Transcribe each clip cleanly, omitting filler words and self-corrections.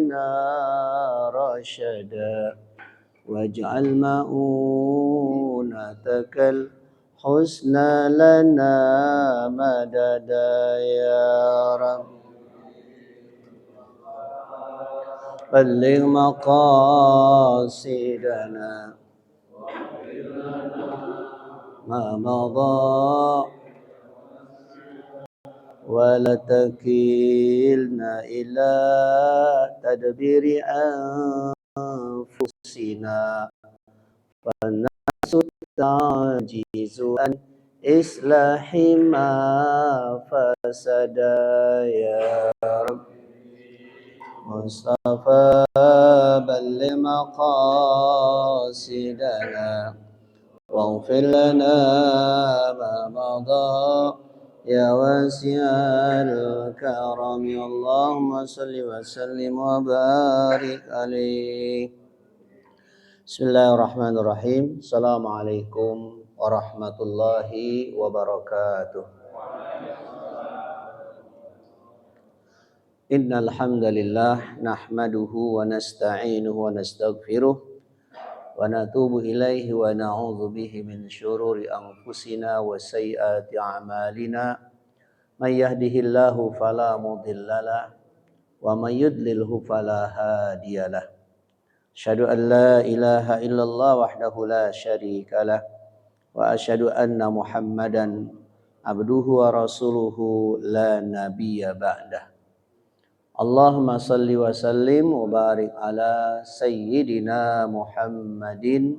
إلينا رشدا واجعل مؤونتك الحسنى لنا مددا يا رب بلغ مقاصدنا ما مضى ولا تكلنا إلى تدبير أنفسنا فالناس تعجز عن إصلاح ما فسد يا رب مصطفى بلغ مقاصدنا واغفر لنا ما مضى يا واسع الكرم اللهم صل وسلم وبارك عليه. Bismillahirrahmanirrahim. Assalamualaikum warahmatullahi wabarakatuh. Innal hamdalillah nahmaduhu wa nasta'inuhu wa nastaghfiruh wa natubu ilaihi wa na'udzu bihi min syururi anfusina wa sayyiati a'malina may yahdihillahu fala mudhillalah wa may yudlilhu fala hadiyalah. Asyhadu an la ilaha illallah wahdahu la syarikalah wa asyhadu anna Muhammadan abduhu wa rasuluhu la nabiyya ba'dah. Allahumma salli wa sallim wa barik ala sayyidina Muhammadin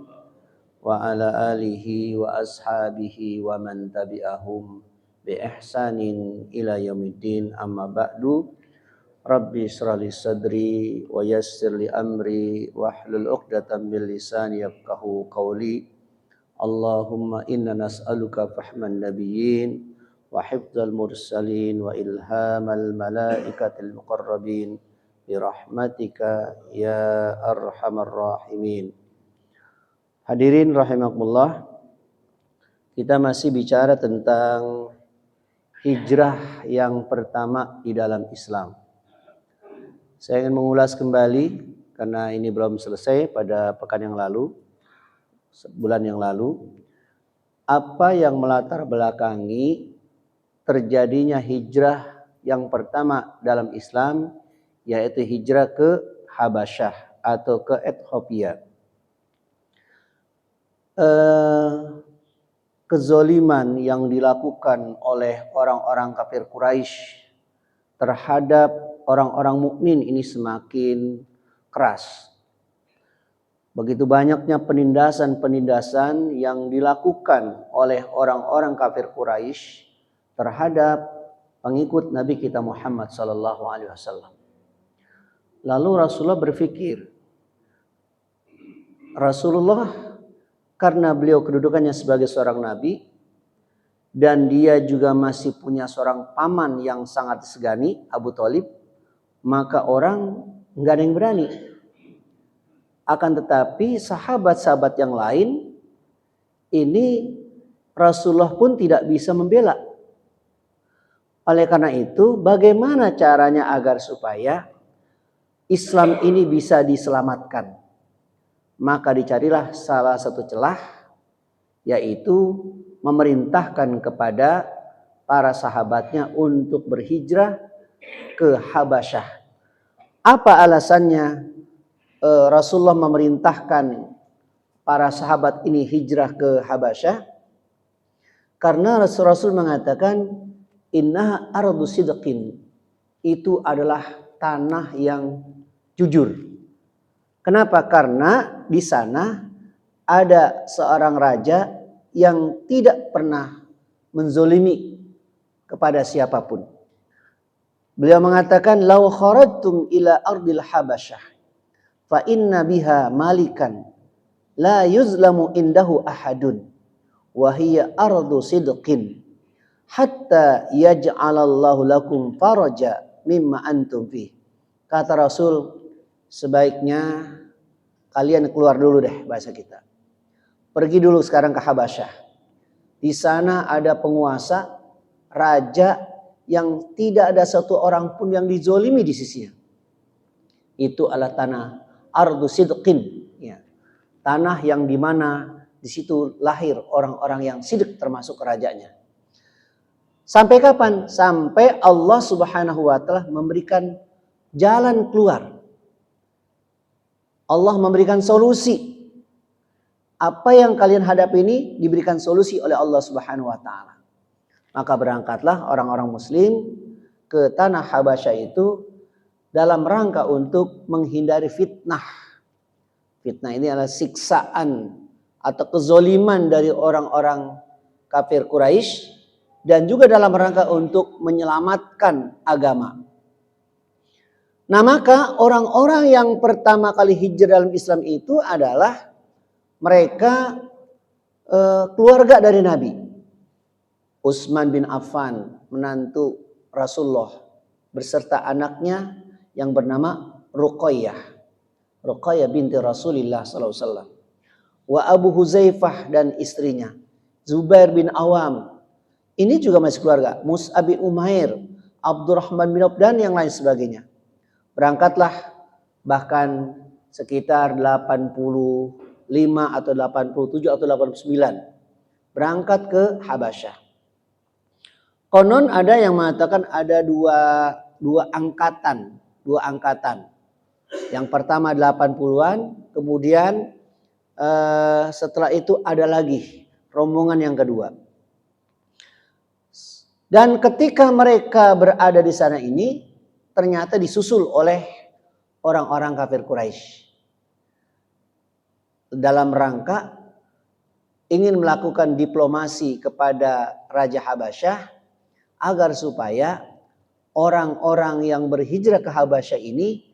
wa ala alihi wa ashabihi wa man tabi'ahum bi ihsanin ila yaumiddin amma ba'du. Rabbi israh li sadri wa yassir li amri wahlul 'uqdatam min lisani yafqahu qawli. Allahumma inna nas'aluka fahman nabiyyin wa hifdzal mursalin wa ilhamal malaikatil muqarrabin bi rahmatika ya arhamar rahimin. Hadirin rahimakumullah, kita masih bicara tentang hijrah yang pertama di dalam Islam. Saya ingin mengulas kembali karena ini belum selesai pada pekan yang lalu, sebulan yang lalu, apa yang melatar belakangi terjadinya hijrah yang pertama dalam Islam, yaitu hijrah ke Habasyah atau ke Ethiopia. Kezoliman yang dilakukan oleh orang-orang kafir Quraisy terhadap orang-orang mukmin ini semakin keras. Begitu banyaknya penindasan-penindasan yang dilakukan oleh orang-orang kafir Quraisy terhadap pengikut Nabi kita Muhammad sallallahu alaihi wasallam. Lalu Rasulullah berpikir, Rasulullah karena beliau kedudukannya sebagai seorang nabi dan dia juga masih punya seorang paman yang sangat disegani, Abu Thalib, maka orang enggak ada yang berani. Akan tetapi sahabat-sahabat yang lain ini Rasulullah pun tidak bisa membela. Oleh karena itu, bagaimana caranya agar supaya Islam ini bisa diselamatkan? Maka dicarilah salah satu celah, yaitu memerintahkan kepada para sahabatnya untuk berhijrah ke Habasyah. Apa alasannya Rasulullah memerintahkan para sahabat ini hijrah ke Habasyah? Karena Rasul mengatakan innaha ardu sidqin, itu adalah tanah yang jujur. Kenapa? Karena di sana ada seorang raja yang tidak pernah menzolimi kepada siapapun. Beliau mengatakan law kharajtum ila ardil habasyah fa inna biha malikan la yuzlamu indahu ahadun wa hiya ardu sidqin hatta yaj'alallahu lakum faraja mimma antum fi. Kata Rasul, sebaiknya kalian keluar dulu deh, bahasa kita. Pergi dulu sekarang ke Habasyah. Di sana ada penguasa, raja yang tidak ada satu orang pun yang dizolimi di sisinya. itu adalah tanah ardu sidqin, ya. Tanah yang dimana di situ lahir orang-orang yang sidq termasuk rajanya. Sampai kapan? Sampai Allah Subhanahu wa taala memberikan jalan keluar. Allah memberikan solusi. Apa yang kalian hadapi ini diberikan solusi oleh Allah Subhanahu wa taala. Maka berangkatlah orang-orang muslim ke tanah Habasyah itu dalam rangka untuk menghindari fitnah. Fitnah ini adalah siksaan atau kezoliman dari orang-orang kafir Quraisy dan juga dalam rangka untuk menyelamatkan agama. Nah, maka orang-orang yang pertama kali hijrah dalam Islam itu adalah mereka keluarga dari Nabi. Utsman bin Affan, menantu Rasulullah, beserta anaknya yang bernama Ruqayyah. Ruqayyah binti Rasulullah SAW. Wa Abu Huzaifah dan istrinya. Zubair bin Awam. Ini juga masih keluarga. Mus'ab bin Umair, Abdurrahman bin Auf dan yang lain sebagainya. Berangkatlah bahkan sekitar 85 atau 87 atau 89. Berangkat ke Habasyah. Konon ada yang mengatakan ada dua angkatan. Yang pertama 80-an, kemudian setelah itu ada lagi rombongan yang kedua. Dan ketika mereka berada di sana ini, ternyata disusul oleh orang-orang kafir Quraisy dalam rangka ingin melakukan diplomasi kepada Raja Habasyah agar supaya orang-orang yang berhijrah ke Habasyah ini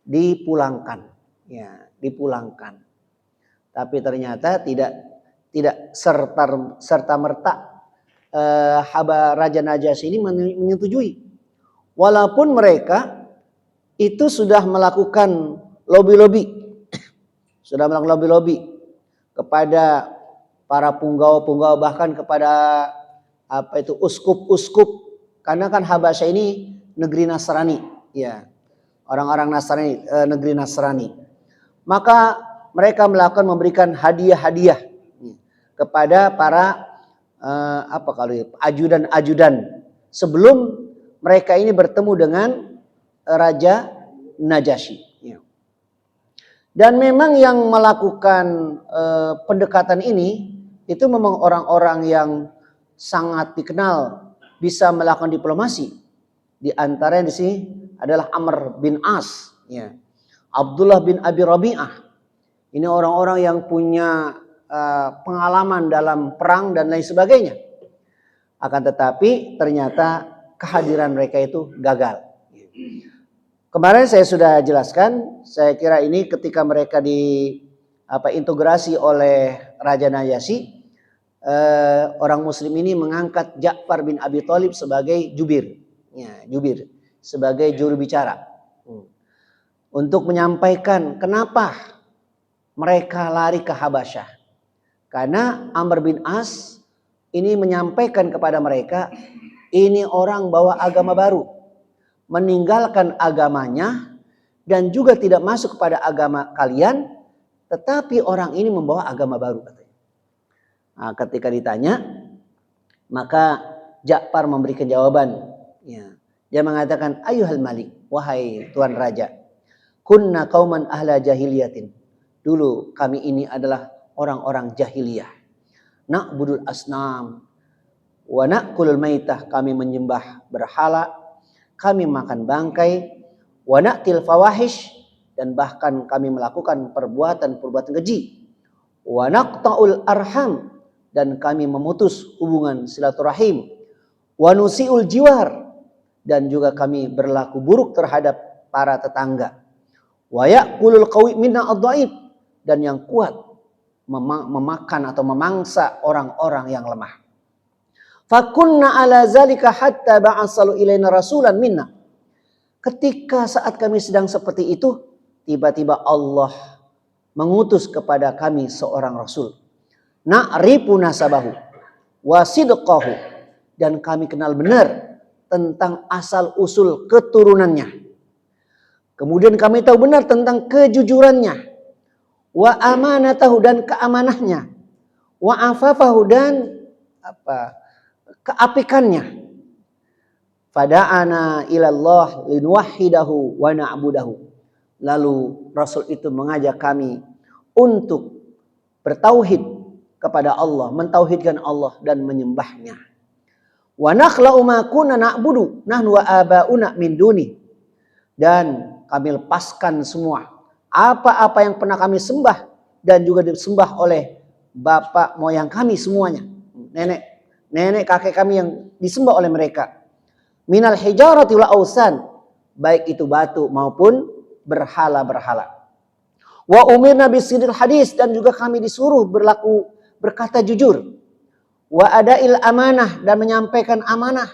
dipulangkan, ya, dipulangkan. Tapi ternyata tidak serta merta Raja Najasyi ini menyetujui. Walaupun mereka itu sudah melakukan lobby kepada para punggawa-punggawa, bahkan kepada uskup-uskup, karena kan Habasyah ini negeri Nasrani, ya. Orang-orang Nasrani, negeri Nasrani. Maka mereka memberikan hadiah-hadiah kepada para ajudan-ajudan sebelum mereka ini bertemu dengan Raja Najasyi. Dan memang yang melakukan pendekatan ini itu memang orang-orang yang sangat dikenal bisa melakukan diplomasi. Di antara di sini adalah Amr bin As, ya. Abdullah bin Abi Rabi'ah. Ini orang-orang yang punya pengalaman dalam perang dan lain sebagainya. Akan tetapi ternyata kehadiran mereka itu gagal. Kemarin saya sudah jelaskan, saya kira ini ketika mereka integrasi oleh Raja Najasyi, orang muslim ini mengangkat Ja'far bin Abi Thalib sebagai jubir, ya, sebagai juru bicara. Untuk menyampaikan kenapa mereka lari ke Habasyah. Karena Amr bin As ini menyampaikan kepada mereka, ini orang bawa agama baru, meninggalkan agamanya dan juga tidak masuk kepada agama kalian, tetapi orang ini membawa agama baru, katanya. Nah, ketika ditanya, maka Ja'far memberikan jawaban. Ya. Dia mengatakan, Ayyuhal Malik, wahai Tuan Raja, kunna qauman ahla jahiliyatin. Dulu kami ini adalah orang-orang jahiliyah. Na'budul asnam wa na'kulul maitah, kami menyembah berhala, kami makan bangkai, wa na'til fawahish, dan bahkan kami melakukan perbuatan keji, wa naqta'ul arham, dan kami memutus hubungan silaturahim, wa nusi'ul jiwar, dan juga kami berlaku buruk terhadap para tetangga, wa ya'kulul qawi minna ad-dhaif, dan yang kuat memakan atau memangsa orang-orang yang lemah. Fakunna ala zalika hatta ba'asalu ilaina rasulan minna. Ketika saat kami sedang seperti itu, tiba-tiba Allah mengutus kepada kami seorang rasul. Na'rifu nasabahu wa sidqahu, dan kami kenal benar tentang asal usul keturunannya. Kemudian kami tahu benar tentang kejujurannya, wa amanatahu dan keamanahnya, wa afafahu dan keapikannya. Fada'ana ilallah linuwahhidahu wa na'budahu. Lalu Rasul itu mengajak kami untuk bertauhid kepada Allah, mentauhidkan Allah dan menyembahnya. Wa nakhla'u ma kunna na'budu nahnu wa aba'una min duni. Dan kami lepaskan semua apa-apa yang pernah kami sembah dan juga disembah oleh bapak moyang kami semuanya. Nenek kakek kami yang disembah oleh mereka. Minal hijarati wal ausan, baik itu batu maupun berhala-berhala. Wa umirna bisidil hadis, dan juga kami disuruh berkata jujur. Wa adail amanah, dan menyampaikan amanah.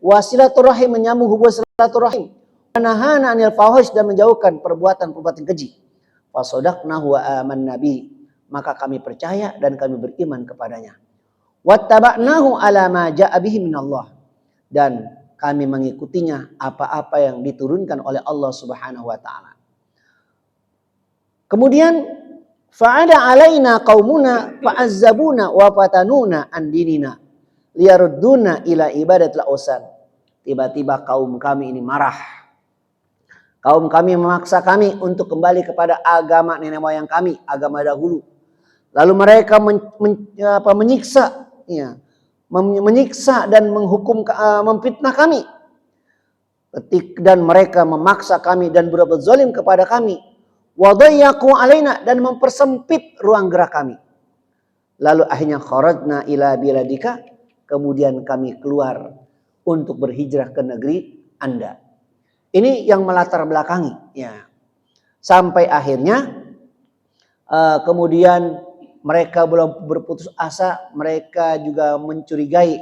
Wa silaturahim, menyambung hubungan silaturahim. Wa nahana anil fawahish, dan menjauhkan perbuatan-perbuatan keji. Fa shadaqnahu wa amanna bi, maka kami percaya dan kami beriman kepadanya. Wattaba'nahu ala ma ja'a bihi minallah, dan kami mengikutinya apa-apa yang diturunkan oleh Allah Subhanahu wa taala. Kemudian fa'ada alaina qaumuna fa'azzabuna wa fatanuna an dinina liyarudduna ila ibadatil ausan. Tiba-tiba kaum kami ini marah. Kaum kami memaksa kami untuk kembali kepada agama nenek moyang kami, agama dahulu. Lalu mereka menyiksa, ya, menyiksa dan menghukum, memfitnah kami. Dan mereka memaksa kami dan berbuat zalim kepada kami. Wadayyaqu alaina, dan mempersempit ruang gerak kami. Lalu akhirnya kharajna ila biladika, kemudian kami keluar untuk berhijrah ke negeri Anda. Ini yang melatar belakangi, ya. Sampai akhirnya kemudian mereka belum berputus asa, mereka juga mencurigai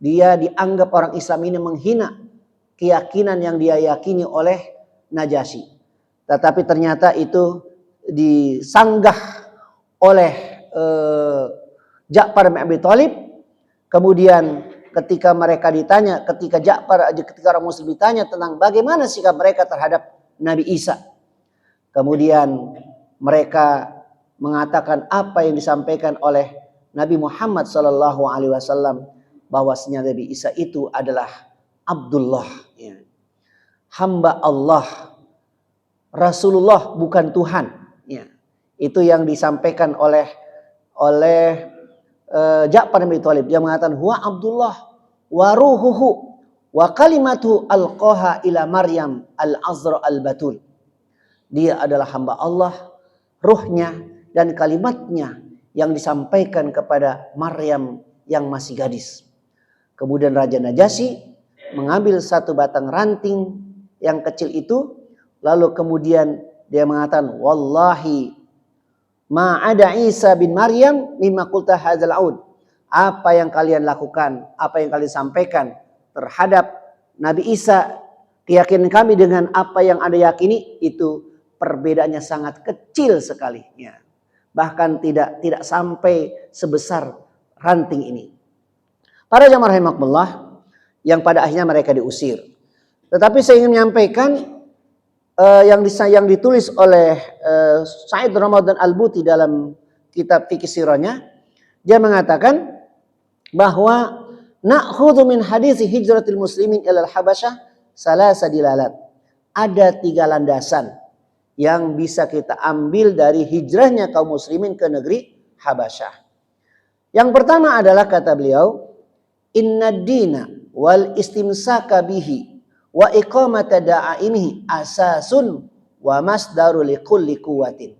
dia dianggap orang Islam ini menghina keyakinan yang dia yakini oleh Najasyi. Tetapi ternyata itu disanggah oleh Ja'far bin Abi Thalib. Kemudian ketika mereka ditanya, ketika orang Muslim ditanya tentang bagaimana sikap mereka terhadap Nabi Isa, kemudian mereka mengatakan apa yang disampaikan oleh Nabi Muhammad SAW, bahwasanya Nabi Isa itu adalah Abdullah, ya, hamba Allah, Rasulullah, bukan Tuhan. Ya. Itu yang disampaikan oleh Ja'far bin Abi Thalib. Dia mengatakan huwa Abdullah wa ruhuhu wa kalimatu alqaha ila Maryam al-Azra al-Batul. Dia adalah hamba Allah, ruhnya dan kalimatnya yang disampaikan kepada Maryam yang masih gadis. Kemudian Raja Najasyi mengambil satu batang ranting yang kecil itu, lalu kemudian dia mengatakan, wallahi ma ada Isa bin Maryam mimma qulta hadzal aud. Apa yang kalian lakukan, apa yang kalian sampaikan terhadap Nabi Isa, keyakinan kami dengan apa yang Anda yakini itu perbedaannya sangat kecil sekali, ya. Bahkan tidak sampai sebesar ranting ini. Para jamaah rahimakumullah, yang pada akhirnya mereka diusir. Tetapi saya ingin menyampaikan yang ditulis oleh Said Ramadan Al-Buti dalam kitab fikih sirahnya. Dia mengatakan bahwa na'khudhu min hadis hijratil muslimin ilal habasyah salasa dilalat. Ada 3 landasan yang bisa kita ambil dari hijrahnya kaum muslimin ke negeri Habasyah. Yang pertama adalah kata beliau, inna dina wal istimsaka bihi wa iqamata da'aimihi asasun wa masdaru likulli quwwatin.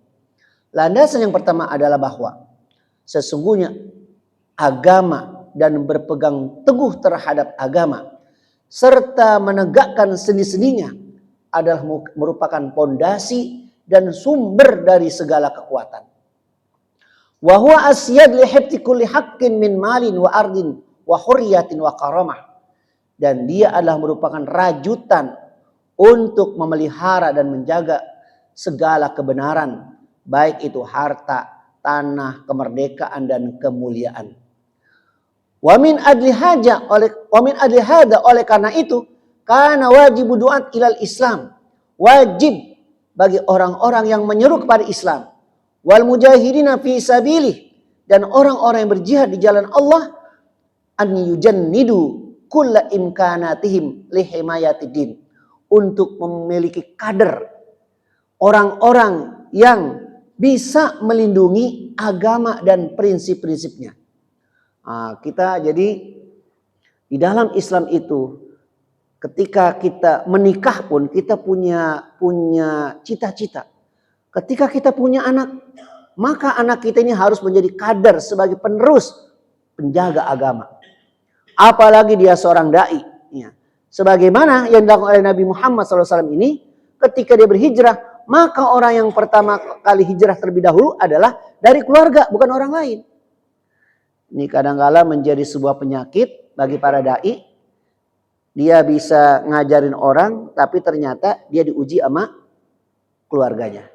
Landasan yang pertama adalah bahwa sesungguhnya agama dan berpegang teguh terhadap agama serta menegakkan sendi-sendinya adalah merupakan pondasi dan sumber dari segala kekuatan. Wa huwa asyad li hifdzi kulli haqqin min malin wa ardin wa hurriyatin wa karamah. Dan dia adalah merupakan rajutan untuk memelihara dan menjaga segala kebenaran, baik itu harta, tanah, kemerdekaan dan kemuliaan. Wa min adli hada, oleh karena itu karena wajib du'at ilal Islam wajib bagi orang-orang yang menyeru kepada Islam, wal mujahidina fi sabilih, dan orang-orang yang berjihad di jalan Allah, an yujannidu kulla imkanatihim lihimayatid, untuk memiliki kader orang-orang yang bisa melindungi agama dan prinsip-prinsipnya. Kita jadi di dalam Islam itu, ketika kita menikah pun kita punya cita-cita. Ketika kita punya anak, maka anak kita ini harus menjadi kader sebagai penerus penjaga agama. Apalagi dia seorang dai. Ya. Sebagaimana yang dilakukan oleh Nabi Muhammad SAW ini, ketika dia berhijrah, maka orang yang pertama kali hijrah terlebih dahulu adalah dari keluarga, bukan orang lain. Ini kadang-kala menjadi sebuah penyakit bagi para dai. Dia bisa ngajarin orang, tapi ternyata dia diuji sama keluarganya.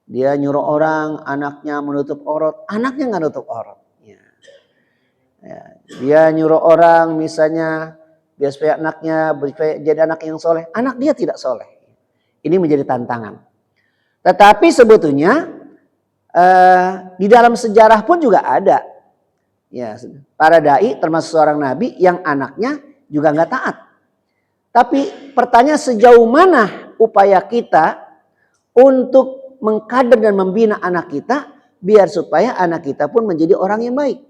Dia nyuruh orang, anaknya menutup aurat, anaknya nggak nutup aurat. Ya. Dia nyuruh orang, misalnya biar supaya anaknya jadi anak yang soleh, anak dia tidak soleh. Ini menjadi tantangan. Tetapi sebetulnya di dalam sejarah pun juga ada. Ya, para dai termasuk seorang nabi yang anaknya juga nggak taat. Tapi pertanyaan, sejauh mana upaya kita untuk mengkader dan membina anak kita biar supaya anak kita pun menjadi orang yang baik.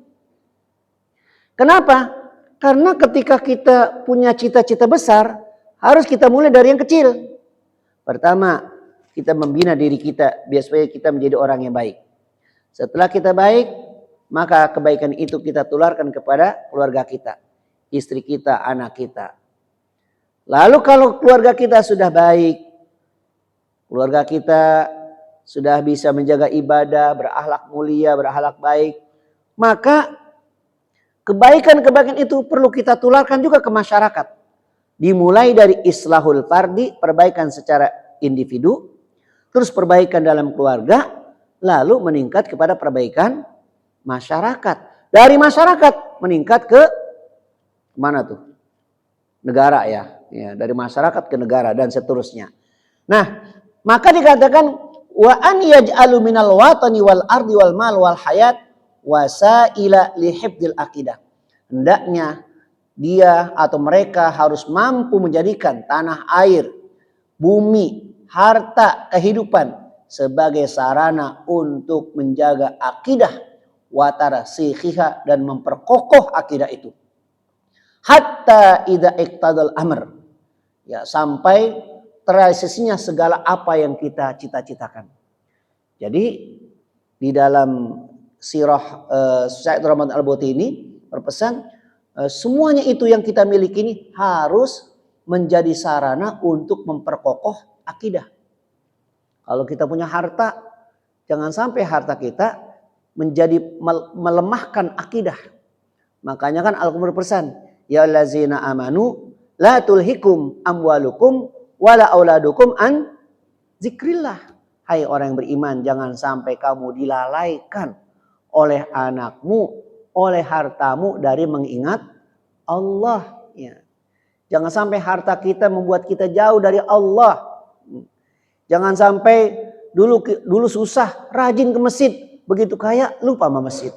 Kenapa? Karena ketika kita punya cita-cita besar, harus kita mulai dari yang kecil. Pertama, kita membina diri kita biar supaya kita menjadi orang yang baik. Setelah kita baik, maka kebaikan itu kita tularkan kepada keluarga kita, istri kita, anak kita. Lalu kalau keluarga kita sudah baik, keluarga kita sudah bisa menjaga ibadah, berakhlak mulia, berakhlak baik, maka kebaikan-kebaikan itu perlu kita tularkan juga ke masyarakat. Dimulai dari islahul fardi, perbaikan secara individu, terus perbaikan dalam keluarga, lalu meningkat kepada perbaikan masyarakat. Dari masyarakat meningkat ke mana tuh? Negara ya. Dari masyarakat ke negara dan seterusnya. Nah, maka dikatakan wa an yaj'alu minal watani wal ardi wal mal wal hayat wasaila li hifdzil aqidah. Hendaknya dia atau mereka harus mampu menjadikan tanah air, bumi, harta, kehidupan sebagai sarana untuk menjaga akidah watara sikhiha, dan memperkokoh akidah itu. Hatta idza iqtadal amr. Ya, sampai terrealisasinya segala apa yang kita cita-citakan. Jadi di dalam sirah Syekh Rahmat Al-Bauti ini berpesan, semuanya itu yang kita miliki ini harus menjadi sarana untuk memperkokoh akidah. Kalau kita punya harta, jangan sampai harta kita menjadi melemahkan akidah. Makanya kan Al-Qur'an berpesan, ya allazina amanu la tulhikum amwalukum wala auladukum an zikrillah. Hai orang yang beriman, jangan sampai kamu dilalaikan oleh anakmu, oleh hartamu dari mengingat Allah. Ya. Jangan sampai harta kita membuat kita jauh dari Allah. Jangan sampai dulu susah, rajin ke masjid, begitu kaya lupa sama masjid.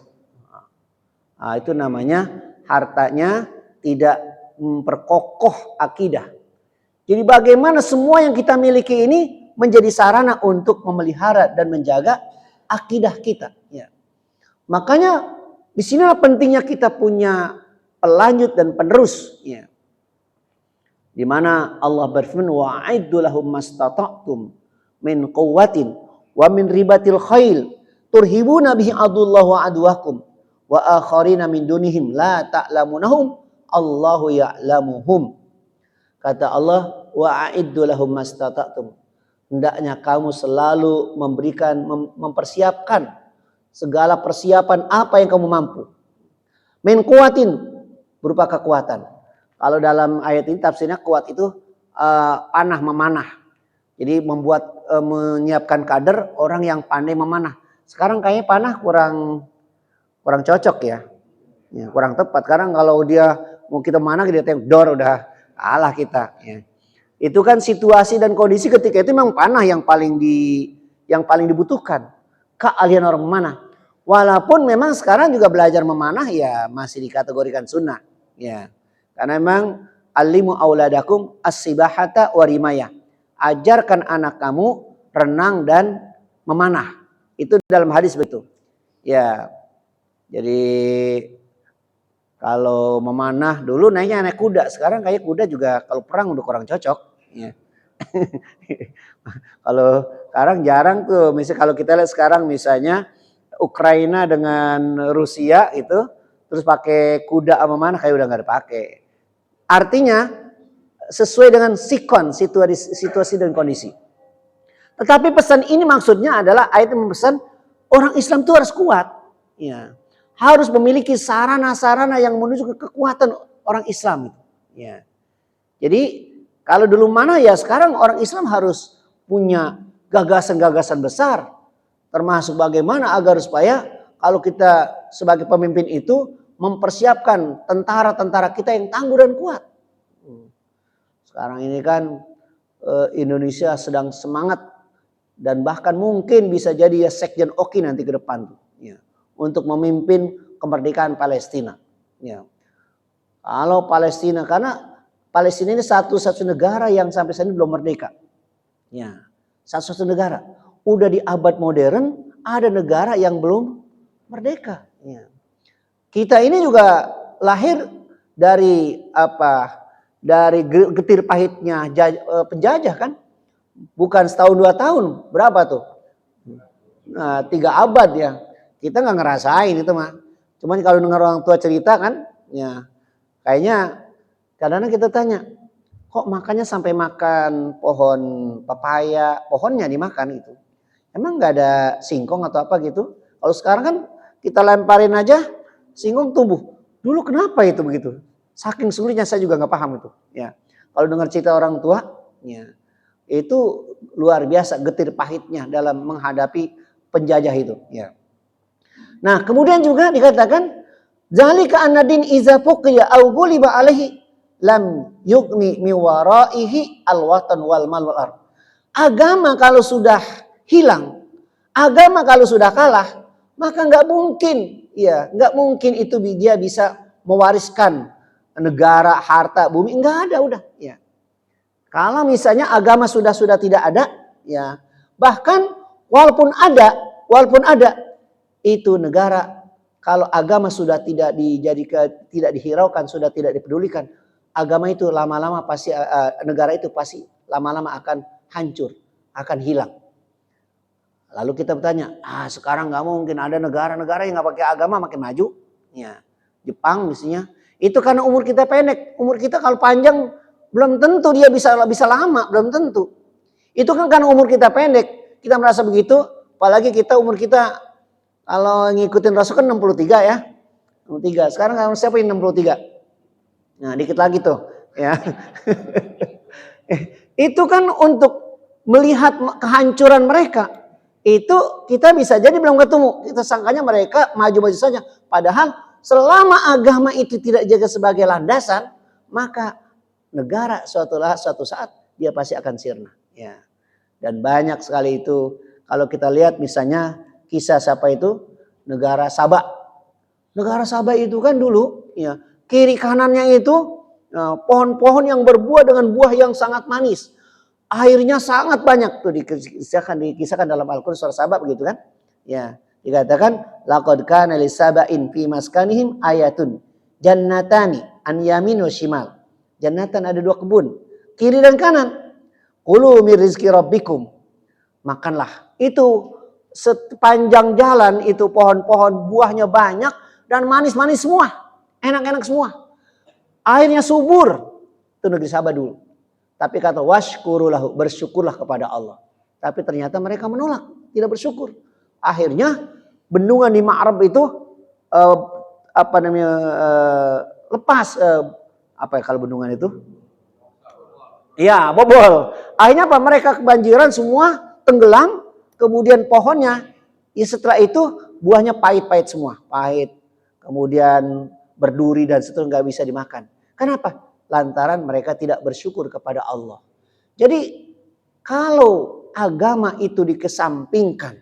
Itu namanya hartanya tidak memperkokoh akidah. Jadi bagaimana semua yang kita miliki ini menjadi sarana untuk memelihara dan menjaga akidah kita. Ya. Makanya di sinilah pentingnya kita punya pelanjut dan penerus. Ya. Di mana Allah berfirman, wa'iddu lahum mastata'tum min quwwatin wa min ribatil khail turhibuna bihi adullahu wa aduwakum wa akharina min dunihim la ta'lamunahum Allahu ya'lamuhum. Kata Allah, wa'iddu lahum mastata'tum. Hendaknya kamu selalu mempersiapkan segala persiapan apa yang kamu mampu. Min quwwatin, berupa kekuatan. Kalau dalam ayat ini tafsirnya kuat itu panah memanah. Jadi menyiapkan kader orang yang pandai memanah. Sekarang kayaknya panah kurang cocok ya. Kurang tepat. Karena kalau dia mau kita manah, dia tembak dor, udah kalah kita. Ya. Itu kan situasi dan kondisi ketika itu memang panah yang paling dibutuhkan. Keahlian orang memanah. Walaupun memang sekarang juga belajar memanah ya masih dikategorikan sunnah. Ya. Karena memang alimu auladakum as-sibahata warimaya. Ajarkan anak kamu renang dan memanah. Itu dalam hadis betul. Ya. Jadi kalau memanah dulu naiknya naik kuda, sekarang kayak kuda juga kalau perang udah kurang cocok. Ya. Kalau sekarang jarang tuh, misalnya kalau kita lihat sekarang misalnya Ukraina dengan Rusia itu, terus pakai kuda sama mana kayak udah nggak dipakai. Artinya sesuai dengan sikon, situasi dan kondisi. Tetapi pesan ini maksudnya adalah ayat yang memesan orang Islam itu harus kuat. Ya. Harus memiliki sarana-sarana yang menuju ke kekuatan orang Islam. Ya. Jadi kalau dulu mana ya sekarang orang Islam harus punya gagasan-gagasan besar. Termasuk bagaimana agar supaya kalau kita sebagai pemimpin itu mempersiapkan tentara-tentara kita yang tangguh dan kuat. Sekarang ini kan Indonesia sedang semangat dan bahkan mungkin bisa jadi ya Sekjen Oki nanti ke depan. Ya. Untuk memimpin kemerdekaan Palestina. Ya. Kalau Palestina, karena Palestina ini satu-satu negara yang sampai saat ini belum merdeka. Ya. Satu-satu negara. Udah di abad modern, ada negara yang belum merdeka. Ya. Kita ini juga lahir dari apa? Dari getir pahitnya penjajah kan? Bukan setahun 2 tahun, berapa tuh? Nah, 3 abad ya. Kita nggak ngerasain itu mah. Cuman kalau dengar orang tua cerita kan, ya kayaknya kadang-kadang kita tanya, kok makannya sampai makan pohon pepaya, pohonnya dimakan itu. Emang nggak ada singkong atau apa gitu? Kalau sekarang kan kita lemparin aja, singkong tumbuh. Dulu kenapa itu begitu? Saking sulitnya saya juga nggak paham itu. Ya, kalau dengar cerita orang tua, ya itu luar biasa getir pahitnya dalam menghadapi penjajah itu. Ya. Nah, kemudian juga dikatakan zalika annadin iza fuqiya aw ghuliba alaihi lam yughni mi waraihi alwatan wal mal wal ard. Agama kalau sudah hilang, agama kalau sudah kalah, maka nggak mungkin itu dia bisa mewariskan negara, harta, bumi, nggak ada udah. Ya. Kalau misalnya agama sudah tidak ada, ya bahkan walaupun ada itu negara kalau agama sudah tidak dihiraukan, sudah tidak dipedulikan, agama itu lama-lama pasti negara itu pasti lama-lama akan hancur, akan hilang. Lalu kita bertanya, sekarang nggak mungkin ada negara-negara yang nggak pakai agama makin maju. Ya, Jepang misalnya, itu karena umur kita pendek. Umur kita kalau panjang belum tentu dia bisa lama, belum tentu. Itu kan karena umur kita pendek, kita merasa begitu. Apalagi kita umur kita kalau ngikutin Rasul kan 63 ya. 63. Sekarang siapa yang 63? Nah, dikit lagi tuh, ya. Itu kan untuk melihat kehancuran mereka. Itu kita bisa jadi belum ketemu. Kita sangkanya mereka maju-maju saja. Padahal selama agama itu tidak jaga sebagai landasan, maka negara suatu saat dia pasti akan sirna. Ya. Dan banyak sekali itu. Kalau kita lihat misalnya kisah siapa itu? Negara Sabah. Negara Sabah itu kan dulu ya, kiri kanannya itu pohon-pohon yang berbuah dengan buah yang sangat manis. Airnya sangat banyak tuh dikisahkan dalam Al-Qur'an surah Sabah begitu kan? Ya, dikatakan laqad kana lisaba'in fi maskanihim ayatun jannatani an yamin wa shimal. Jannatan ada 2 kebun, kiri dan kanan. Kulu mir rizqi rabbikum. Makanlah. Itu sepanjang jalan itu pohon-pohon buahnya banyak dan manis-manis semua. Enak-enak semua. Airnya subur. Itu negeri Sabah dulu. Tapi kata washkurulahu, bersyukurlah kepada Allah. Tapi ternyata mereka menolak, tidak bersyukur. Akhirnya bendungan di Ma'rab itu lepas apa ya kalau bendungan itu? Ya, bobol. Akhirnya apa? Mereka kebanjiran semua, tenggelam. Kemudian pohonnya, ya setelah itu buahnya pahit-pahit semua, pahit. Kemudian berduri dan seterusnya nggak bisa dimakan. Kenapa? Lantaran mereka tidak bersyukur kepada Allah. Jadi kalau agama itu dikesampingkan,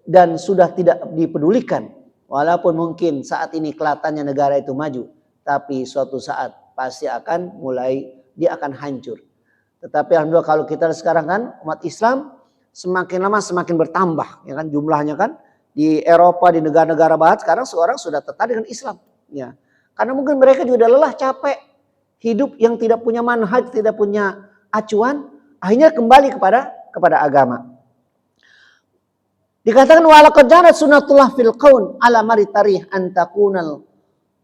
dan sudah tidak dipedulikan, walaupun mungkin saat ini kelihatannya negara itu maju, tapi suatu saat pasti akan dia akan hancur. Tetapi alhamdulillah kalau kita sekarang kan umat Islam semakin lama semakin bertambah, ya kan jumlahnya kan di Eropa, di negara-negara Barat sekarang seorang sudah tertarik dengan Islam, ya. Karena mungkin mereka juga lelah, capek hidup yang tidak punya manhaj, tidak punya acuan, akhirnya kembali kepada agama. Dikatakan walaqad jarat sunnatullah fil qaun ala mari tarikh an takunal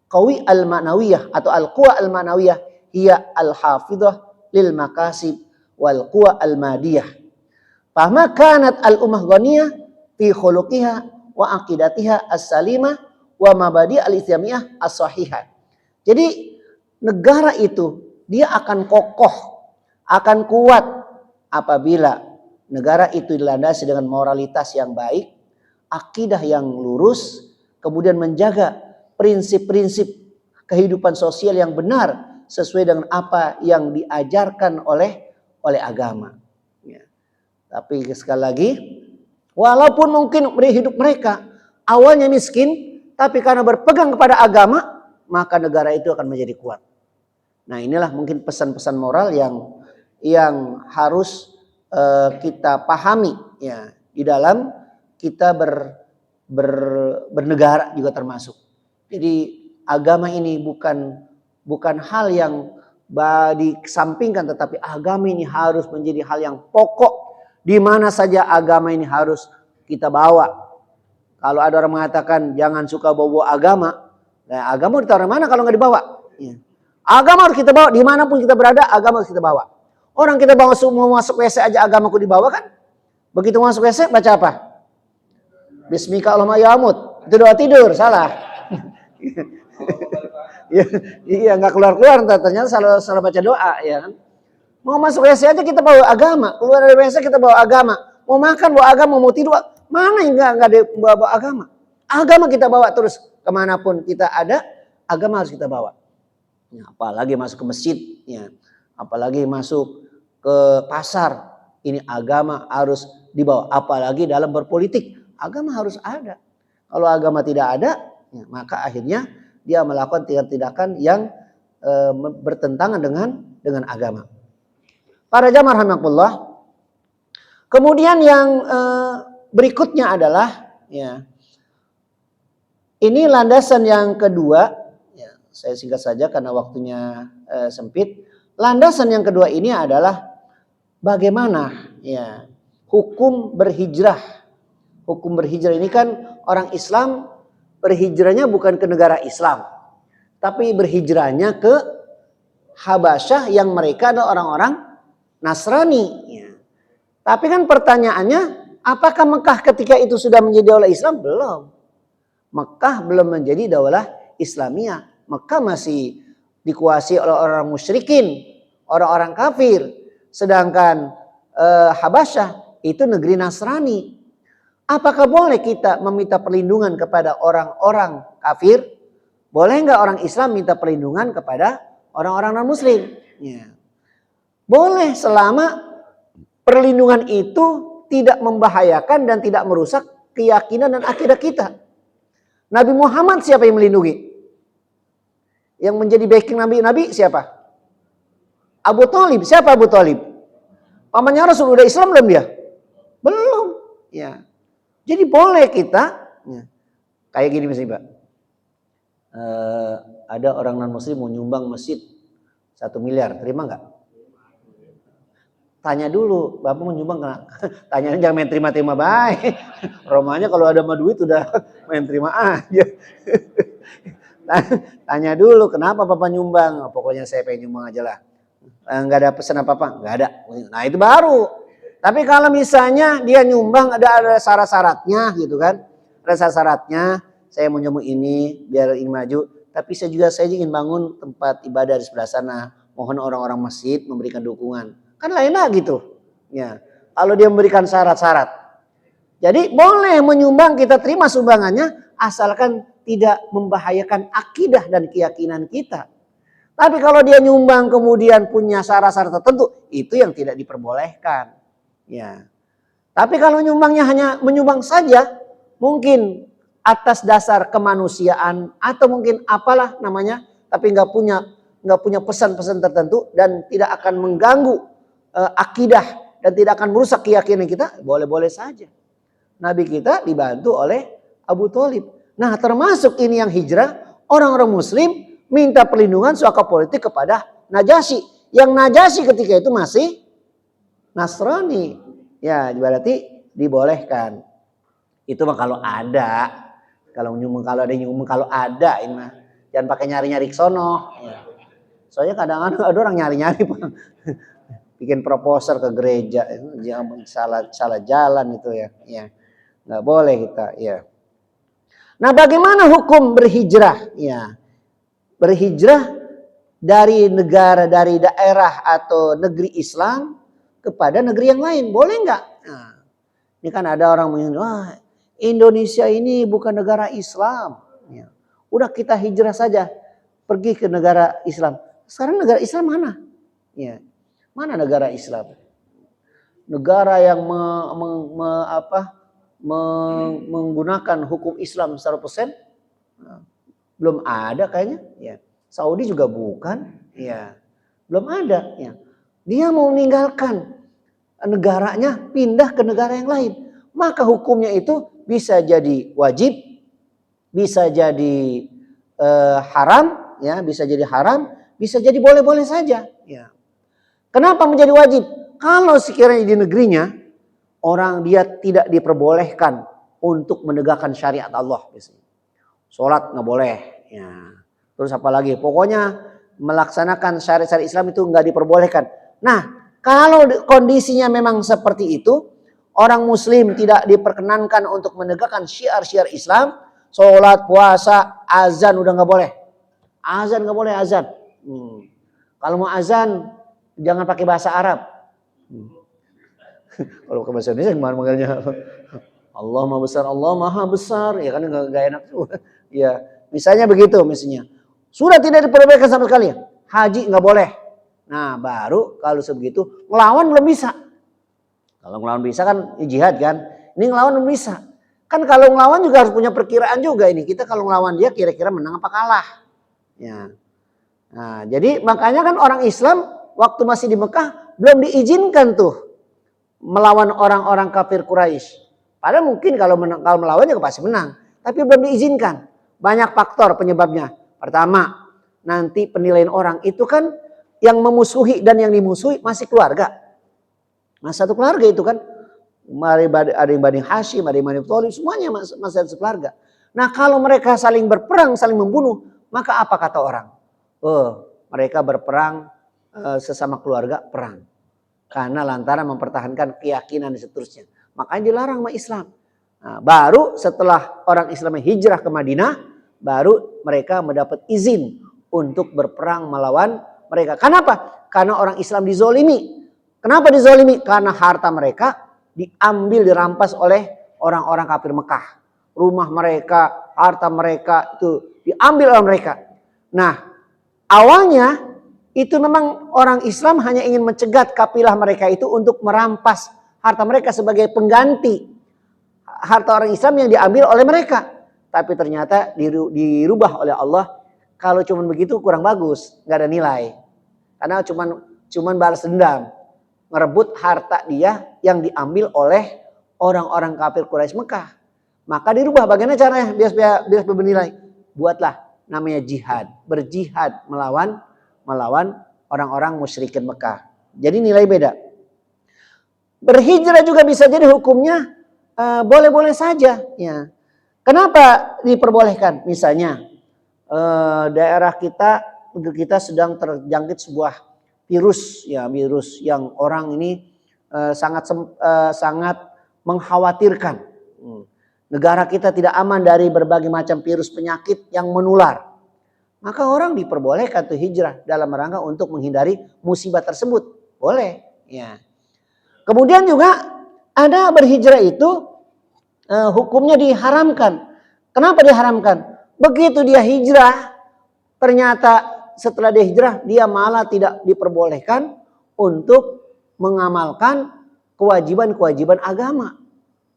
qawi al ma'nawiyah atau al quwa al ma'nawiyah hiya al hafidhah lil makasib wal quwa al madiyah. Fahma kanat al ummah ghaniyah fi khuluqiha wa aqidatiha as-salimah wa mabadi al-islamiyah as-sahihah. Jadi negara itu dia akan kokoh, akan kuat apabila negara itu dilandasi dengan moralitas yang baik, akidah yang lurus, kemudian menjaga prinsip-prinsip kehidupan sosial yang benar sesuai dengan apa yang diajarkan oleh agama. Ya. Tapi sekali lagi, walaupun mungkin hidup mereka awalnya miskin, tapi karena berpegang kepada agama, maka negara itu akan menjadi kuat. Nah, inilah mungkin pesan-pesan moral yang harus kita pahami, ya, di dalam kita bernegara juga termasuk. Jadi agama ini bukan hal yang dikesampingkan, tetapi agama ini harus menjadi hal yang pokok. Di mana saja agama ini harus kita bawa. Kalau ada orang mengatakan jangan suka bawa agama, nah agama ditaruh mana kalau nggak dibawa? Ya. Agama harus kita bawa dimanapun kita berada, agama harus kita bawa. Orang kita mau masuk WC aja agamaku dibawa kan? Begitu masuk WC baca apa? Bismika Allahumma ya'mut. Itu doa tidur, salah. Iya nggak keluar ternyata salah baca doa, ya kan? Mau masuk WC aja kita bawa agama, keluar dari WC kita bawa agama. Mau makan bawa agama, mau tidur mana yang nggak bawa agama? Agama kita bawa terus kemanapun kita ada, agama harus kita bawa. Ya, apalagi masuk ke masjid, ya. Apalagi masuk ke pasar, ini agama harus dibawa. Apalagi dalam berpolitik, agama harus ada. Kalau agama tidak ada, ya, maka akhirnya dia melakukan tindakan yang bertentangan dengan agama. Para jamaah rahimakumullah. Kemudian yang berikutnya adalah, ya, ini landasan yang kedua. Ya, saya singkat saja karena waktunya sempit. Landasan yang kedua ini adalah bagaimana, ya, hukum berhijrah. Hukum berhijrah ini kan orang Islam berhijrahnya bukan ke negara Islam, tapi berhijrahnya ke Habasyah yang mereka adalah orang-orang Nasrani. Ya. Tapi kan pertanyaannya, apakah Mekah ketika itu sudah menjadi daulah Islam? Belum. Mekah belum menjadi daulah Islamiyah. Mekah masih dikuasai oleh orang musyrikin, orang-orang kafir. Sedangkan Habasyah itu negeri Nasrani. Apakah boleh kita meminta perlindungan kepada orang-orang kafir? Boleh nggak orang Islam minta perlindungan kepada orang-orang non-muslim? Ya. Boleh selama perlindungan itu tidak membahayakan dan tidak merusak keyakinan dan akidah kita. Nabi Muhammad siapa yang melindungi? Yang menjadi backing Nabi siapa? Abu Thalib. Siapa Abu Thalib? Pamannya Rasul. Udah Islam belum dia? Belum. Ya. Jadi boleh kita, ya, kayak gini misalnya Pak. Ada orang non muslim mau nyumbang masjid 1 miliar, terima nggak? Tanya dulu, Bapak mau nyumbang nggak? Tanya jangan main terima-terima baik. Romanya kalau ada sama duit udah main terima aja. Tanya dulu kenapa Bapak nyumbang? Pokoknya saya pengen nyumbang aja lah. Nggak ada pesan apa-apa? Nggak ada. Nah itu baru. Tapi kalau misalnya dia nyumbang ada syarat-syaratnya gitu kan. Ada syarat-syaratnya, saya mau nyumbang ini biar ini maju. Tapi saya ingin bangun tempat ibadah di sebelah sana. Mohon orang-orang masjid memberikan dukungan. Kan lain lagi tuh. Ya. Kalau dia memberikan syarat-syarat. Jadi boleh menyumbang, kita terima sumbangannya asalkan tidak membahayakan akidah dan keyakinan kita. Tapi kalau dia nyumbang kemudian punya syarat-syarat tertentu, itu yang tidak diperbolehkan. Ya. Tapi kalau nyumbangnya hanya menyumbang saja, mungkin atas dasar kemanusiaan atau mungkin apalah namanya, tapi nggak punya pesan-pesan tertentu dan tidak akan mengganggu akidah dan tidak akan merusak keyakinan kita, boleh-boleh saja. Nabi kita dibantu oleh Abu Thalib. Nah, termasuk ini yang hijrah, orang-orang Muslim minta perlindungan suaka politik kepada Najasyi. Yang Najasyi ketika itu masih Nasrani. Ya, berarti dibolehkan. Itu mah kalau ada. Kalau ada nyumbang, kalau ada ini mah. Jangan pakai nyari-nyari ke sono. Ya. Soalnya kadang-kadang ada orang nyari-nyari, bikin proposal ke gereja, jangan salah jalan itu ya. Ya. Nggak boleh kita, ya. Nah, bagaimana hukum berhijrah? Ya. Berhijrah dari negara, dari daerah atau negeri Islam kepada negeri yang lain, boleh nggak? Nah, ini kan ada orang mengatakan, wah, Indonesia ini bukan negara Islam. Ya. Udah kita hijrah saja, pergi ke negara Islam. Sekarang negara Islam mana? Ya. Mana negara Islam? Negara yang menggunakan hukum Islam 100%? Nah, belum ada kayaknya. Ya. Saudi juga bukan. Ya. Belum ada. Ya. Dia mau meninggalkan negaranya, pindah ke negara yang lain. Maka hukumnya itu bisa jadi wajib, bisa jadi haram, ya, bisa jadi haram, bisa jadi boleh-boleh saja. Ya. Kenapa menjadi wajib? Kalau sekiranya di negerinya orang dia tidak diperbolehkan untuk menegakkan syariat Allah, biasanya. Sholat nggak boleh. Ya. Terus apa lagi? Pokoknya melaksanakan syariat Islam itu nggak diperbolehkan. Nah, kalau kondisinya memang seperti itu, orang Muslim tidak diperkenankan untuk menegakkan syiar-syiar Islam, sholat, puasa, azan udah nggak boleh. Azan nggak boleh azan. Kalau mau azan jangan pakai bahasa Arab. Kalau pakai bahasa Indonesia gimana manggilnya? Allah Maha Besar, Allah Maha Besar. Ya kan nggak enak. Ya, misalnya begitu misalnya. Sudah tidak diperbolehkan sama sekali. Haji nggak boleh. Nah, baru kalau sebegitu ngelawan belum bisa. Kalau ngelawan bisa kan jihad kan. Ini ngelawan belum bisa. Kan kalau ngelawan juga harus punya perkiraan juga ini. Kita kalau ngelawan dia kira-kira menang apa kalah. Ya. Nah, jadi makanya kan orang Islam waktu masih di Mekah belum diizinkan tuh melawan orang-orang kafir Quraisy. Padahal mungkin kalau melawan juga pasti menang. Tapi belum diizinkan. Banyak faktor penyebabnya. Pertama, nanti penilaian orang itu kan yang memusuhi dan yang dimusuhi masih keluarga. Nah, satu keluarga itu kan. Ada yang Bani Hashim, ada yang Bani Thalib, semuanya masih satu keluarga. Nah, kalau mereka saling berperang, saling membunuh, maka apa kata orang? Mereka berperang sesama keluarga perang. Karena lantaran mempertahankan keyakinan dan seterusnya. Makanya dilarang sama Islam. Nah, baru setelah orang Islam hijrah ke Madinah, baru mereka mendapat izin untuk berperang melawan mereka. Kenapa? Karena orang Islam dizolimi. Kenapa dizolimi? Karena harta mereka diambil, dirampas oleh orang-orang kafir Mekah. Rumah mereka, harta mereka itu diambil oleh mereka. Nah, awalnya itu memang orang Islam hanya ingin mencegat kafilah mereka itu untuk merampas harta mereka sebagai pengganti harta orang Islam yang diambil oleh mereka. Tapi ternyata dirubah oleh Allah. Kalau cuma begitu kurang bagus, nggak ada nilai. Karena cuman balas dendam, merebut harta dia yang diambil oleh orang-orang kafir Quraisy Mekah. Maka dirubah. Bagaimana caranya biar bernilai? Buatlah namanya jihad, berjihad melawan orang-orang musyrikin Mekah. Jadi nilai beda. Berhijrah juga bisa jadi hukumnya boleh-boleh saja. Ya. Kenapa diperbolehkan? Misalnya daerah kita sedang terjangkit sebuah virus, ya, virus yang orang ini sangat mengkhawatirkan. Negara kita tidak aman dari berbagai macam virus penyakit yang menular. Maka orang diperbolehkan tuh hijrah dalam rangka untuk menghindari musibah tersebut. Boleh. Ya. Kemudian juga ada berhijrah itu hukumnya diharamkan. Kenapa diharamkan? Begitu dia hijrah ternyata setelah dia hijrah, dia malah tidak diperbolehkan untuk mengamalkan kewajiban-kewajiban agama.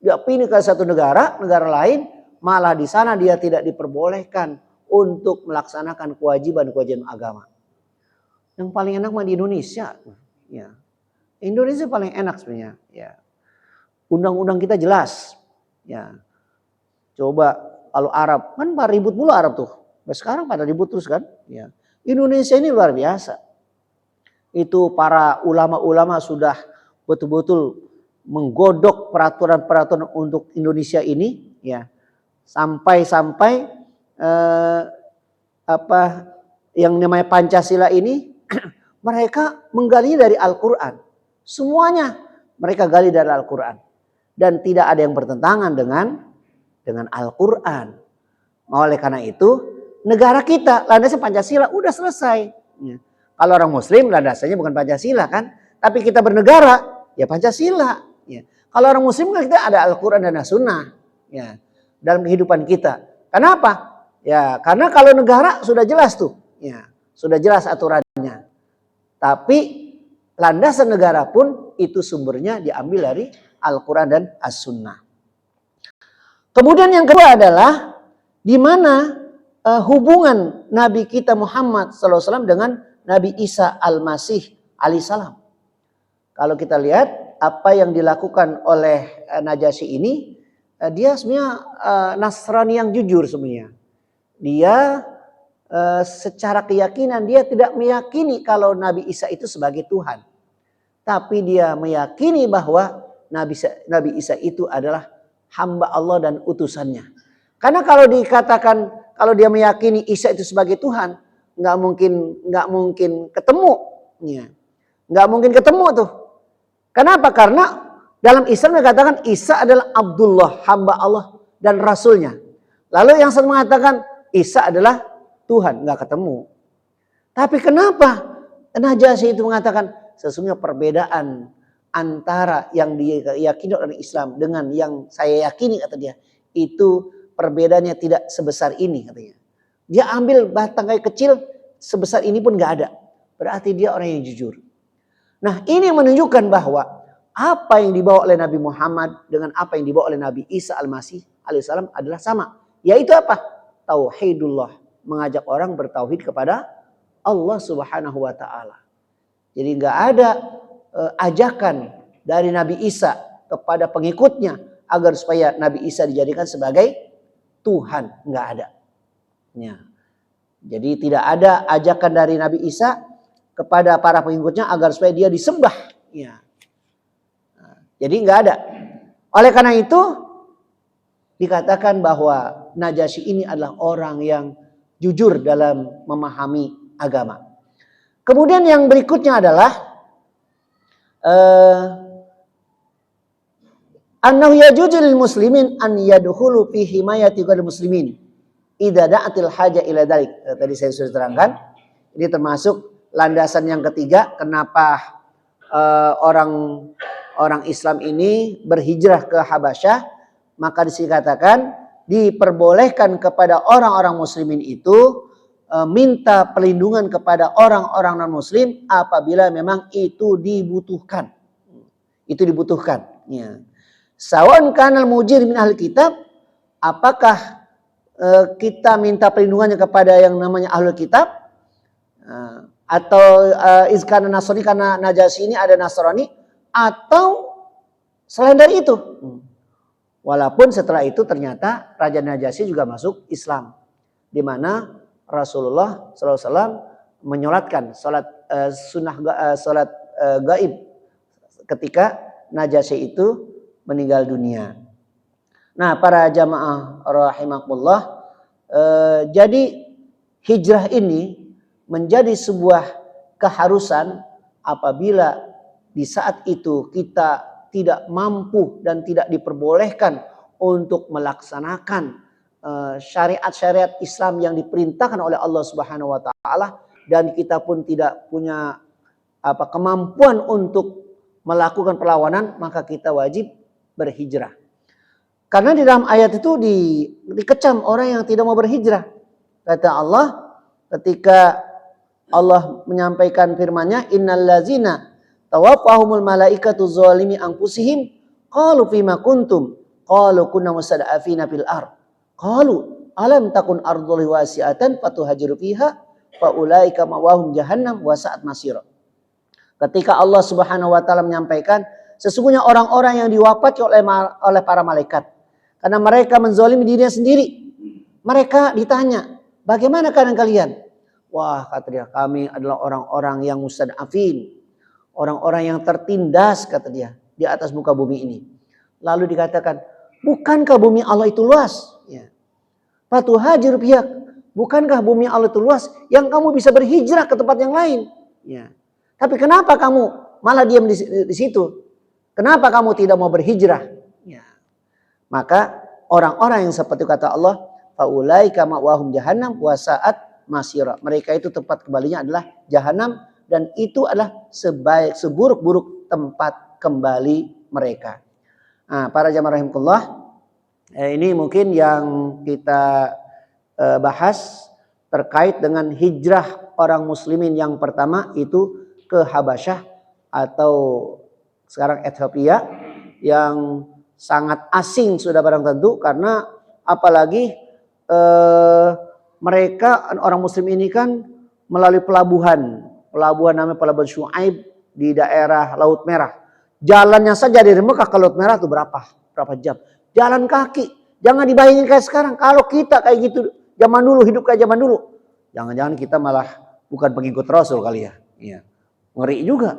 Dia pindah ke satu negara lain, malah di sana dia tidak diperbolehkan untuk melaksanakan kewajiban-kewajiban agama. Yang paling enak mah di Indonesia. Ya. Indonesia paling enak sebenarnya. Ya. Undang-undang kita jelas. Ya. Coba kalau Arab, kan ribut mulu Arab tuh. Sekarang pada ribut terus kan. Ya. Indonesia ini luar biasa. Itu para ulama-ulama sudah betul-betul menggodok peraturan-peraturan untuk Indonesia ini. Ya. Sampai-sampai yang namanya Pancasila ini mereka menggalinya dari Al-Quran. Semuanya mereka gali dari Al-Quran. Dan tidak ada yang bertentangan dengan Al-Quran. Oleh karena itu, negara kita landasannya Pancasila udah selesai. Ya. Kalau orang Muslim landasannya bukan Pancasila kan. Tapi kita bernegara, ya Pancasila. Ya. Kalau orang Muslim kan kita ada Al-Quran dan As-Sunnah. Ya. Dalam kehidupan kita. Kenapa? Ya, karena kalau negara sudah jelas tuh. Ya, sudah jelas aturannya. Tapi landasan negara pun itu sumbernya diambil dari Al-Quran dan As-Sunnah. Kemudian yang kedua adalah di mana hubungan Nabi kita Muhammad SAW dengan Nabi Isa Al-Masih alaihissalam. Kalau kita lihat apa yang dilakukan oleh Najasyi ini, dia sebenarnya Nasrani yang jujur sebenarnya. Dia secara keyakinan dia tidak meyakini kalau Nabi Isa itu sebagai Tuhan. Tapi dia meyakini bahwa Nabi Isa itu adalah hamba Allah dan utusannya. Karena kalau dikatakan kalau dia meyakini Isa itu sebagai Tuhan, nggak mungkin ketemu, ya. Nggak mungkin ketemu tuh. Kenapa? Karena dalam Islam dikatakan Isa adalah Abdullah, hamba Allah dan Rasulnya. Lalu yang satu mengatakan Isa adalah Tuhan, nggak ketemu. Tapi kenapa Najasyi itu mengatakan sesungguhnya perbedaan antara yang diyakini oleh Islam dengan yang saya yakini, kata dia, itu perbedaannya tidak sebesar ini, katanya. Dia ambil batang kayu kecil sebesar ini pun nggak ada. Berarti dia orang yang jujur. Nah, ini menunjukkan bahwa apa yang dibawa oleh Nabi Muhammad dengan apa yang dibawa oleh Nabi Isa Al-Masih alaihissalam adalah sama. Yaitu apa? Tauhidullah, mengajak orang bertauhid kepada Allah Subhanahu wa taala. Jadi enggak ada ajakan dari Nabi Isa kepada pengikutnya agar supaya Nabi Isa dijadikan sebagai Tuhan, enggak ada. Ya. Jadi tidak ada ajakan dari Nabi Isa kepada para pengikutnya agar supaya dia disembah. Ya. Jadi enggak ada. Oleh karena itu dikatakan bahwa Najasyi ini adalah orang yang jujur dalam memahami agama. Kemudian yang berikutnya adalah annahu yajuzu lil muslimin an yadkhulu fi himayati ghairil muslimin idza da'atil haja ila dzalik. Tadi saya sudah terangkan. Ini termasuk landasan yang ketiga kenapa orang Islam ini berhijrah ke Habasyah. Maka dikatakan diperbolehkan kepada orang-orang muslimin itu minta perlindungan kepada orang-orang non-muslim apabila memang itu dibutuhkan. Itu dibutuhkan. Ya. Sawan kanal mujir min ahli kitab, apakah kita minta perlindungannya kepada yang namanya ahli kitab atau izkana Nasrani karena Najasyi ini ada Nasrani atau selain dari itu. Walaupun setelah itu ternyata Raja Najasyi juga masuk Islam, di mana Rasulullah SAW menyolatkan salat salat gaib ketika Najasyi itu meninggal dunia. Nah, para jamaah rahimakumullah, jadi hijrah ini menjadi sebuah keharusan apabila di saat itu kita tidak mampu dan tidak diperbolehkan untuk melaksanakan syariat-syariat Islam yang diperintahkan oleh Allah Subhanahu wa taala dan kita pun tidak punya kemampuan untuk melakukan perlawanan, maka kita wajib berhijrah. Karena di dalam ayat itu dikecam orang yang tidak mau berhijrah. Kata Allah ketika Allah menyampaikan firman-Nya, innallazina tawaffahumul malaikatu zalimi anfusihim qalu fima kuntum qalu kunna mustad'afina fil ard qalu alam takun ardullahi wasi'atan fatuhajiru fiha fa ulaika ma'wahum jahannam wa sa'at masira. Ketika Allah Subhanahu wa taala menyampaikan sesungguhnya orang-orang yang diwafati oleh para malaikat karena mereka menzalimi dirinya sendiri. Mereka ditanya, "Bagaimana keadaan kalian?" Wah, kata dia, "Kami adalah orang-orang yang mustad'afin, orang-orang yang tertindas," kata dia, "di atas muka bumi ini." Lalu dikatakan, "Bukankah bumi Allah itu luas?" Ya. Fatuhajir pihak, bukankah bumi Allah itu luas yang kamu bisa berhijrah ke tempat yang lain? Ya. Tapi kenapa kamu malah diam di situ? Kenapa kamu tidak mau berhijrah? Ya. Maka orang-orang yang seperti kata Allah, faulaika ma'wahum jahannam wa sa'at masira. Mereka itu tempat kembalinya adalah jahanam dan itu adalah seburuk-buruk tempat kembali mereka. Nah, para jamaah rahimakumullah, ini mungkin yang kita bahas terkait dengan hijrah orang muslimin yang pertama itu ke Habasyah atau sekarang Ethiopia yang sangat asing sudah barang tentu karena apalagi mereka orang muslim ini kan melalui pelabuhan namanya pelabuhan Syuaib di daerah Laut Merah. Jalannya saja dari Mekah ke Laut Merah itu berapa jam? Jalan kaki. Jangan dibayangin kayak sekarang. Kalau kita kayak gitu zaman dulu, hidup kayak zaman dulu, jangan-jangan kita malah bukan pengikut Rasul kali ya. Iya. Ngeri juga.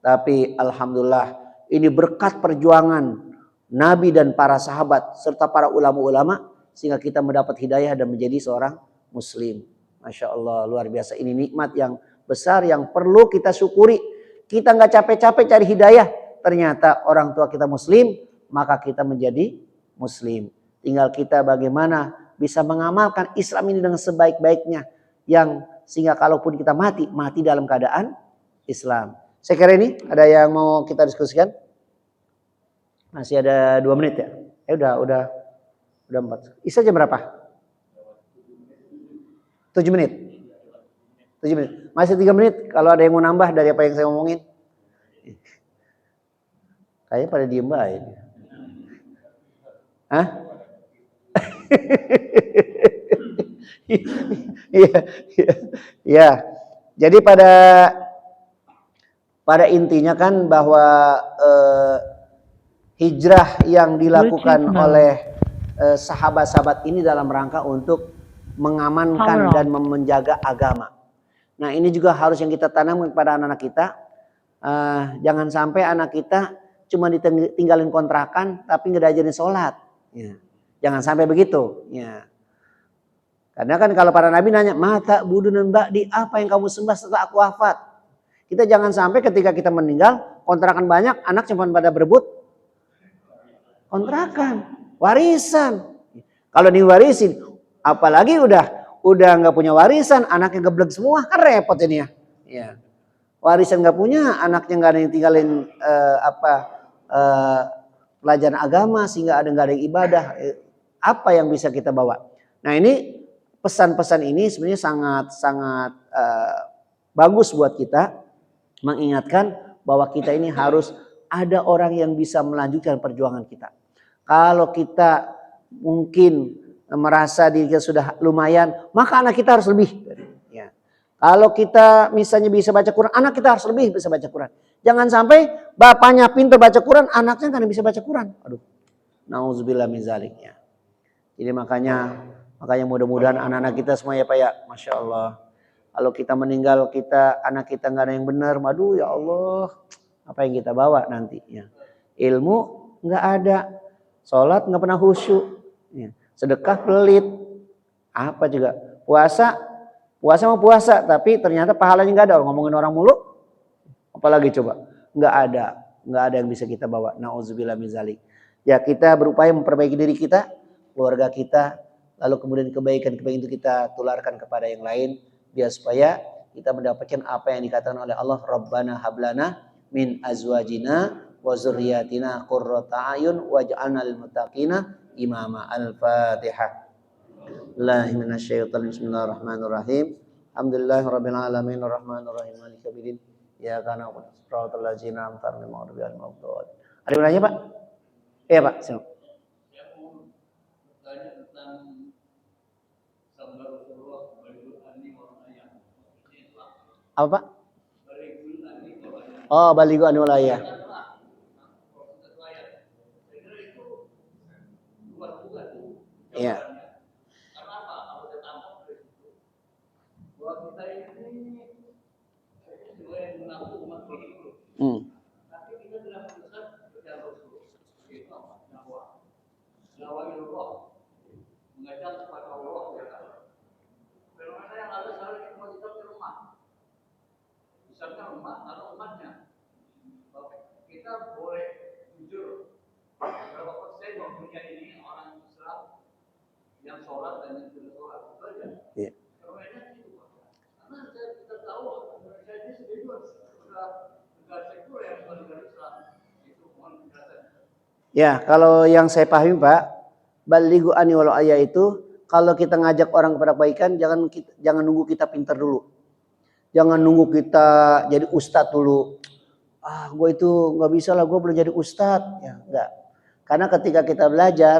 Tapi alhamdulillah ini berkat perjuangan Nabi dan para sahabat serta para ulama-ulama sehingga kita mendapat hidayah dan menjadi seorang muslim. Masya Allah, luar biasa. Ini nikmat yang besar yang perlu kita syukuri. Kita nggak capek-capek cari hidayah. Ternyata orang tua kita muslim, maka kita menjadi muslim. Tinggal kita bagaimana bisa mengamalkan Islam ini dengan sebaik-baiknya. Yang sehingga kalaupun kita mati dalam keadaan Islam. Saya kira ini ada yang mau kita diskusikan? Masih ada 2 menit ya? Udah 4. Isya jam berapa? 7 menit. 7 menit. Masih 3 menit kalau ada yang mau nambah dari apa yang saya ngomongin. Kayaknya pada diem baik. Hah? Iya. Jadi pada intinya kan bahwa hijrah yang dilakukan oleh sahabat-sahabat ini dalam rangka untuk mengamankan dan menjaga agama. Nah, ini juga harus yang kita tanam kepada anak-anak kita. Jangan sampai anak kita cuma ditinggalin kontrakan tapi nggak diajarin sholat. Ya. Jangan sampai begitu. Ya. Karena kan kalau para nabi nanya, mata budunan ba'di, apa yang kamu sembah setelah aku wafat? Kita jangan sampai ketika kita meninggal, kontrakan banyak, anak cuma pada berebut kontrakan, warisan. Kalau diwarisin, apalagi udah nggak punya warisan, anaknya geblek semua, kan repot ini ya. Ya. Warisan nggak punya, anaknya nggak ada yang tinggalin pelajaran agama sehingga nggak ada yang ibadah. Apa yang bisa kita bawa? Nah ini pesan-pesan ini sebenarnya sangat bagus buat kita mengingatkan bahwa kita ini harus ada orang yang bisa melanjutkan perjuangan kita. Kalau kita mungkin merasa diri kita sudah lumayan, maka anak kita harus lebih. Ya. Kalau kita misalnya bisa baca Quran, anak kita harus lebih bisa baca Quran. Jangan sampai bapaknya pintar baca Quran, anaknya kan bisa baca Quran. Aduh, nauzubillah min zalik ya. Jadi makanya mudah-mudahan anak-anak kita semua ya Pak ya, Masya Allah. Kalau kita meninggal anak kita nggak ada yang benar, aduh ya Allah, apa yang kita bawa nantinya? Ilmu nggak ada, sholat nggak pernah khusyuk, ya. Sedekah pelit, apa juga puasa mau puasa, tapi ternyata pahalanya nggak ada. Ngomongin orang mulu, apalagi coba nggak ada yang bisa kita bawa. Nauzubillah min zalik. Ya kita berupaya memperbaiki diri kita, keluarga kita, lalu kemudian kebaikan-kebaikan itu kita tularkan kepada yang lain, biar supaya kita mendapatkan apa yang dikatakan oleh Allah, Rabbana hablana min azwajina wa dzurriyyatina qurrata a'yun waj'alna lil muttaqina imama. Al-Fatihah. Bismillahirrahmanirrahim. Alhamdulillahirabbil alamin arrahmanir rahim maliki yaumiddin. Iyyaka na'budu wa iyyaka nasta'in ihdinas siratal mustaqim. Ada yang nanya, Pak? Iya, Pak. Siap. Apa, Pak? Oh, baligo anul ayah. Iya. Iya. Ya, kalau yang saya pahami, Pak, balighu anni walau ayah itu kalau kita ngajak orang kepada kebaikan jangan nunggu kita pintar dulu. Jangan nunggu kita jadi ustadz dulu. Ah, gue itu nggak bisa lah, gue belum jadi ustadz. Ya, enggak. Karena ketika kita belajar,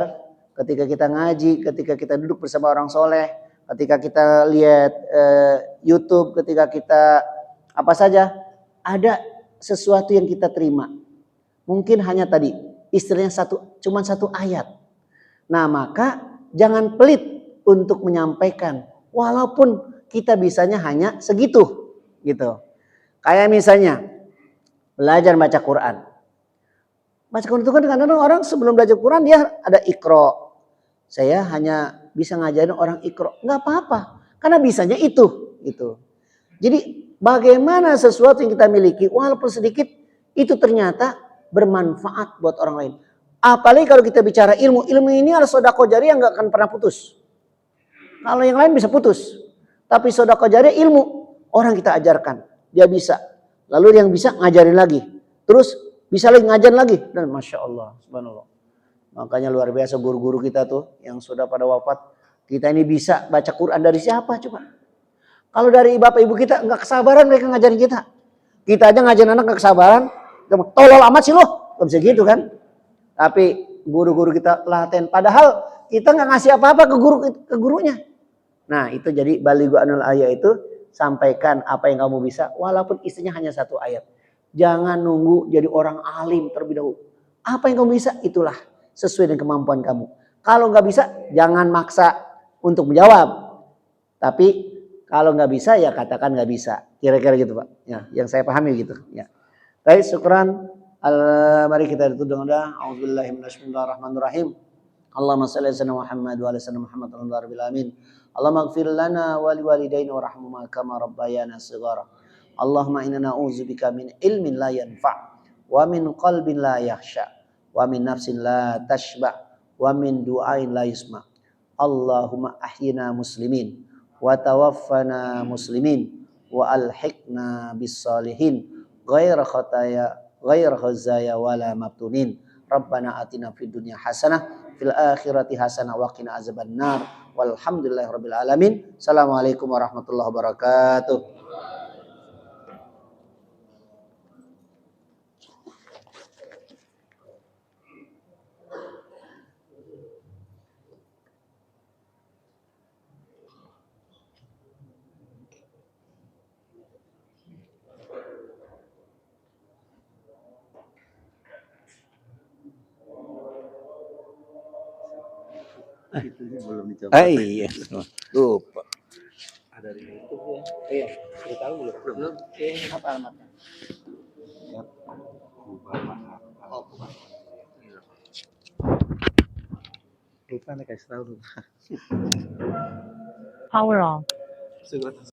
ketika kita ngaji, ketika kita duduk bersama orang soleh, ketika kita lihat YouTube, ketika kita apa saja, ada sesuatu yang kita terima. Mungkin hanya tadi istilahnya cuma satu ayat. Nah, maka jangan pelit untuk menyampaikan walaupun kita bisanya hanya segitu gitu. Kayak misalnya belajar baca Quran. Baca Quran itu kan kadang-kadang orang sebelum belajar Quran dia ada ikro. Saya hanya bisa ngajarin orang ikro, nggak apa-apa karena bisanya itu gitu. Jadi bagaimana sesuatu yang kita miliki walaupun sedikit itu ternyata bermanfaat buat orang lain. Apalagi kalau kita bicara ilmu ini adalah sedekah jariah yang nggak akan pernah putus. Kalau yang lain bisa putus, tapi sedekah jariah ilmu orang kita ajarkan dia bisa, lalu yang bisa ngajarin lagi, terus bisa lagi ngajarin lagi dan masya Allah, subhanallah. Makanya luar biasa guru-guru kita tuh yang sudah pada wafat. Kita ini bisa baca Quran dari siapa coba? Kalau dari bapak ibu kita nggak kesabaran mereka ngajarin kita. Kita aja ngajarin anak nggak kesabaran. Tolol amat sih lo, nggak bisa gitu kan? Tapi guru-guru kita telaten. Padahal kita nggak ngasih apa-apa ke gurunya. Nah itu jadi balighu anil ayah itu sampaikan apa yang kamu bisa, walaupun isinya hanya satu ayat. Jangan nunggu jadi orang alim terlebih dahulu. Apa yang kamu bisa itulah sesuai dengan kemampuan kamu. Kalau nggak bisa jangan maksa untuk menjawab. Tapi kalau nggak bisa ya katakan nggak bisa. Kira-kira gitu Pak. Ya, yang saya pahami gitu. Ya. Baik, syukran. Mari kita tutup dengan A'udzubillahi minasyaitonirrahmanirrahim. Allahumma shalli ala Muhammad wa ala Muhammad rabbil alamin. Allahumma ighfir lana wa liwalidayna warhamhuma kama rabbayana shighara. Allahumma inna na'udzubika min ilmin la yanfa' wa min qalbin la yakhsha wa min nafsin la tashba' wa min du'ain la yusma'. Allahumma ahyina muslimin wa tawaffana muslimin wa alhiqna bis salihin ghaira khazaya wala mabtunin. Rabbana atina fid dunya hasanah fil akhirati hasanah wa qina azabannar. Walhamdulillahirabbil alamin. Assalamualaikum warahmatullahi wabarakatuh. Itu belum dicoba. Iya, lupa. Ada di YouTube ya. Iya, sudah tahu belum? Belum. Apa alamatnya? Ya. Lupa nih kasih tahu. Power on. Sudah.